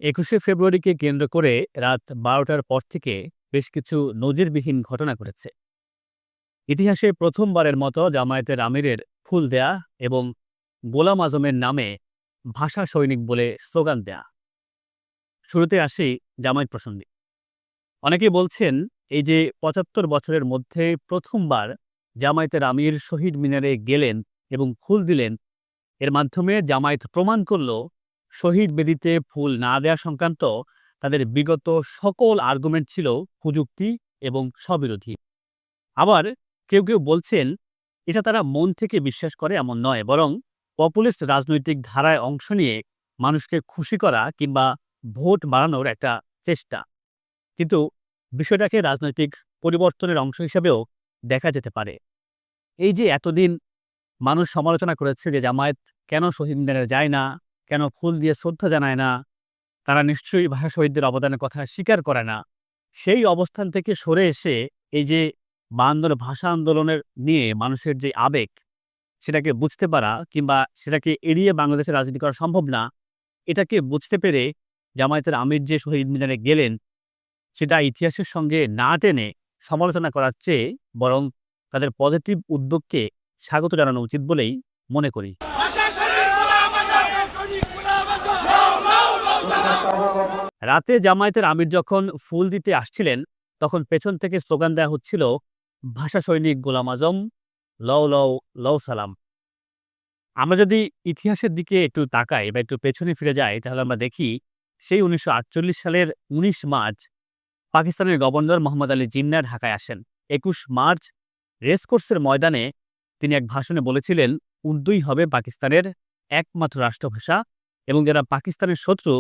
২১শে ফেব্রুয়ারিকে কেন্দ্র করে রাত ১২টার পর থেকে বেশ কিছু নজিরবিহীন ঘটনা ঘটেছে। ইতিহাসে প্রথমবারের মতো জামায়াতের আমিরের ফুল দেয়া এবং গোলাম আজমের নামে ভাষা সৈনিক বলে স্লোগান দেয়া। শুরুতে আসি জামায়াত প্রসঙ্গে। অনেকে বলছেন, এই যে ৭৫ বছরের মধ্যে প্রথমবার জামায়াতের আমির শহীদ মিনারে গেলেন এবং ফুল দিলেন, এর মাধ্যমে জামায়াত প্রমাণ করল শহীদ বেদিতে ফুল না দেয়া সংক্রান্ত তাদের বিগত সকল আর্গুমেন্ট ছিল কুযুক্তি এবং স্ববিরোধী। আবার কেউ বলছেন, এটা তারা মন থেকে বিশ্বাস করে এমন নয়, বরং পপুলিস্ট রাজনৈতিক ধারায় অংশ নিয়ে মানুষকে খুশি করা কিংবা ভোট বাড়ানোর একটা চেষ্টা। কিন্তু বিষয়টাকে রাজনৈতিক পরিবর্তনের অংশ হিসেবেও দেখা যেতে পারে। এই যে এতদিন মানুষ সমালোচনা করেছে যে জামায়াত কেন শহীদ মিনারে যায় না, কেন ফুল দিয়ে শ্রদ্ধা জানায় না, তারা নিশ্চয়ই ভাষা শহীদদের অবদানের কথা স্বীকার করে না। সেই অবস্থান থেকে সরে এসে এই যে ৫২ ভাষা আন্দোলনের নিয়ে মানুষের যে আবেগ, সেটাকে বুঝতে পারা কিংবা সেটাকে এড়িয়ে বাংলাদেশের রাজনীতি করা সম্ভব না, এটাকে বুঝতে পেরে জামায়াতের আমির যে শহীদ মিনারে গেলেন, সেটা ইতিহাসের সঙ্গে না টেনে সমালোচনা করার চেয়ে বরং তাদের পজিটিভ উদ্যোগকে স্বাগত জানানো উচিত বলেই মনে করি। রাতে জামায়াতের আমির যখন ফুল দিতে আসছিলেন, তখন পেছন থেকে স্লোগান দেয়া হচ্ছিল, ভাষা সৈনিক গোলাম আজম, লও লও লও সালাম। আমরা যদি ইতিহাসের দিকে একটু তাকাই বা একটু পেছনে ফিরে যাই, তাহলে আমরা দেখি সেই ১৯৪৮ সালের ১৯ মার্চ পাকিস্তানের গভর্নর মোহাম্মদ আলী জিন্নাহ ঢাকায় আসেন। ২১ মার্চ রেসকোর্সের ময়দানে তিনি এক ভাষণে বলেছিলেন, উর্দুই হবে পাকিস্তানের একমাত্র রাষ্ট্রভাষা এবং যারা পাকিস্তানের শত্রু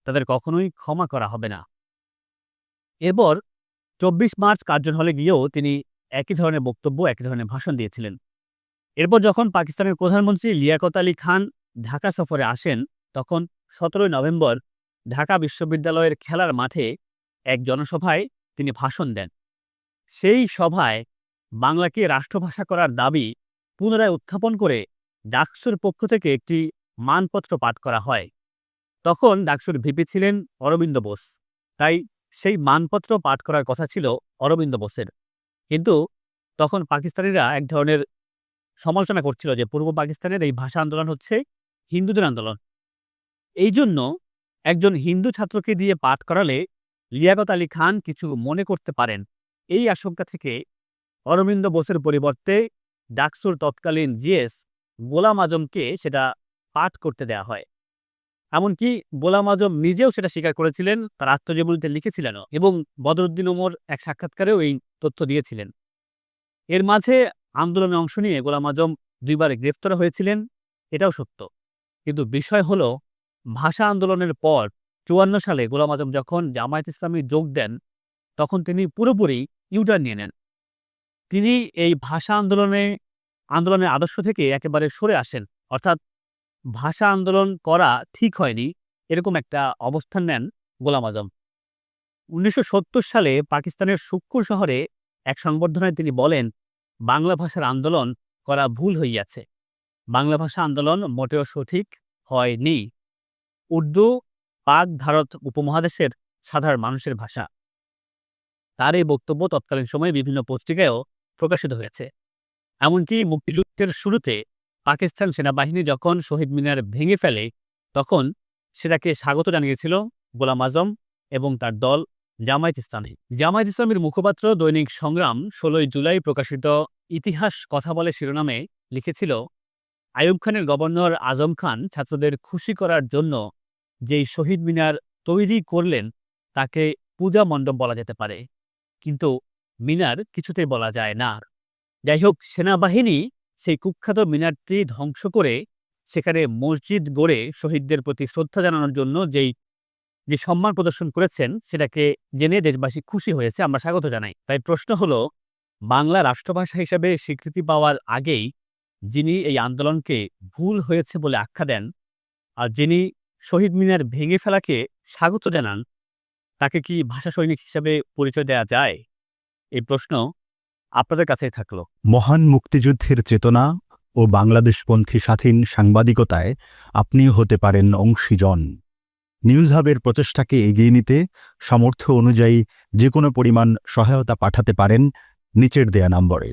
তাদের কখনোই ক্ষমা করা হবে না। এরপর ২৪ মার্চ কার্জন হলে গিয়েও তিনি একই ধরনের বক্তব্য, একই ধরনের ভাষণ দিয়েছিলেন। এরপর যখন পাকিস্তানের প্রধানমন্ত্রী লিয়াকত আলী খান ঢাকা সফরে আসেন, তখন ১৭ নভেম্বর ঢাকা বিশ্ববিদ্যালয়ের খেলার মাঠে এক জনসভায় তিনি ভাষণ দেন। সেই সভায় বাংলাকে রাষ্ট্রভাষা করার দাবি পুনরায় উত্থাপন করে ডাকসুর পক্ষ থেকে একটি মানপত্র পাঠ করা হয়। তখন ডাকসুর ভিপি ছিলেন অরবিন্দ বোস। তাই সেই মানপত্র পাঠ করার কথা ছিল অরবিন্দ বোসের। কিন্তু তখন পাকিস্তানিরা এক ধরনের সমালোচনা করছিল যে পূর্ব পাকিস্তানের এই ভাষা আন্দোলন হচ্ছে হিন্দুদের আন্দোলন। এই জন্য একজন হিন্দু ছাত্রকে দিয়ে পাঠ করালে লিয়াকত আলী খান কিছু মনে করতে পারেন। এই আশঙ্কা থেকে অরবিন্দ বোসের পরিবর্তে ডাকসুর তৎকালীন জিএস গোলাম আজমকে সেটা পাঠ করতে দেয়া হয়। এমনকি গোলাম আজম নিজেও সেটা স্বীকার করেছিলেন, তার আত্মজীবনীতে লিখেছিলেনও এবং বদরুদ্দিন উমর এক সাক্ষাৎকারেও এই তথ্য দিয়েছিলেন। এর মাঝে আন্দোলনে অংশ নিয়ে গোলাম আজম ২ বার গ্রেফতার হয়েছিলেন, এটাও সত্য। কিন্তু বিষয় হলো, ভাষা আন্দোলনের পর ৫৪ সালে গোলাম আজম যখন জামায়াত ইসলামী যোগ দেন, তখন তিনি পুরোপুরি ইউটার্ন নিয়ে নেন। তিনি এই ভাষা আন্দোলনের আদর্শ থেকে একেবারে সরে আসেন। অর্থাৎ ভাষা আন্দোলন করা ঠিক হয়নি, এরকম একটা অবস্থান নেন গোলাম আজম। ১৯৭০ সালে পাকিস্তানের সুক্কুর শহরে এক সংবর্ধনায় তিনি বলেন, বাংলা ভাষার আন্দোলন করা ভুল হইয়াছে। বাংলা ভাষা আন্দোলন মোটেও সঠিক হয়নি। উর্দু পাক ভারত উপমহাদেশের সাধারণ মানুষের ভাষা। তার এই বক্তব্য তৎকালীন সময়ে বিভিন্ন পত্রিকায়ও প্রকাশিত হয়েছে। এমনকি মুক্তিযুদ্ধের শুরুতে পাকিস্তান সেনাবাহিনী যখন শহীদ মিনার ভেঙে ফেলে, তখন সেটাকে স্বাগত জানিয়েছিল গোলাম আজম এবং তার দল জামায়াত ইসলামী। জামায়াত ইসলামীর মুখপাত্র দৈনিক সংগ্রাম ১৬ জুলাই প্রকাশিত ইতিহাস কথা বলে শিরোনামে লিখেছিল, আইয়ুব খানের গভর্নর আজম খান ছাত্রদের খুশি করার জন্য যেই শহীদ মিনার তৈরি করলেন, তাকে পূজা মণ্ডপ বলা যেতে পারে, কিন্তু মিনার কিছুতেই বলা যায় না। যাই হোক, সেনাবাহিনী সেই কুখ্যাত মিনারটি ধ্বংস করে সেখানে মসজিদ গড়ে শহীদদের প্রতি শ্রদ্ধা জানানোর জন্য যে সম্মান প্রদর্শন করেছেন, সেটাকে জেনে দেশবাসী খুশি হয়েছে, আমরা স্বাগত জানাই। তাই প্রশ্ন হলো, বাংলা রাষ্ট্রভাষা হিসেবে স্বীকৃতি পাওয়ার আগেই যিনি এই আন্দোলনকে ভুল হয়েছে বলে আখ্যা দেন, আর যিনি শহীদ মিনার ভেঙে ফেলাকে স্বাগত জানান, তাকে কি ভাষা সৈনিক হিসেবে পরিচয় দেয়া যায়? এই প্রশ্ন আপনাদের কাছেই থাকলো। মহান মুক্তিযুদ্ধের চেতনা ও বাংলাদেশপন্থী স্বাধীন সাংবাদিকতায় আপনিও হতে পারেন অংশীজন। নিউজ হাবের প্রচেষ্টাকে এগিয়ে নিতে সামর্থ্য অনুযায়ী যে কোনো পরিমাণ সহায়তা পাঠাতে পারেন নিচের দেয়া নম্বরে।